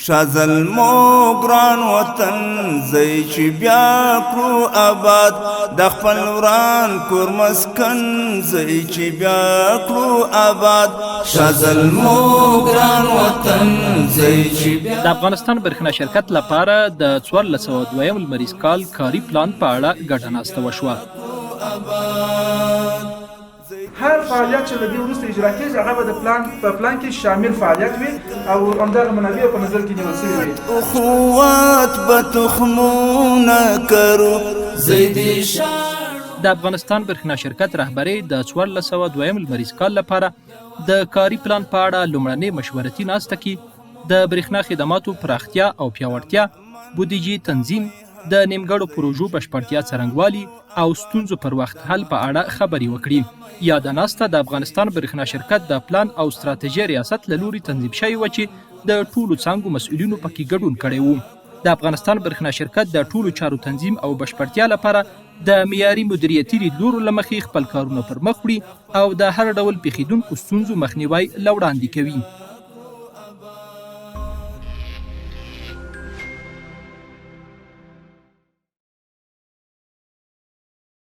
شازل موگران وطن زی چی بیا کرو آباد د خپل وران کور مسکن زی چی بیا کرو آباد شازل موگران وطن زی چی بیا. د افغانستان برښنا شرکت لپاره د 1402 لمریز کال کاري پلان په اړه ګډه ناسته وشوه. هر فعالیت چې له دې وروسته اجرا کېږي هغه به د پلان کې شامل فعالیت وي او همدغه منابع په نظر کې نیول شوي وي. اخوات به تخمونه کرو زیدي د افغانستان برښنا شرکت رهبري د 1402 لمریز کال لپاره د کاري پلان په اړه لومړنۍ مشورتي ناسته کې د برښنا خدماتو پراختیا او پیاوړتیا، بودیجې تنظیم، د نیمګړو پروژو بشپړتیا څرنګوالي او ستونزو پر وخت حل په اړه خبرې وکړي. یاده ناسته د افغانستان برښنا شرکت د پلان او ستراتیژۍ ریاست له لوري تنظیم شوې وه چې د ټولو څانګو مسؤلینو پکې ګډون کړی و. د افغانستان برښنا شرکت د ټولو چارو تنظیم او بشپړتیا لپاره د معیاري مدیریتي لیدلورو له مخې خپل کارونه پر مخ وړي او د هر ډول پیښیدونکو ستونزو مخنیوی له وړاندې کوي.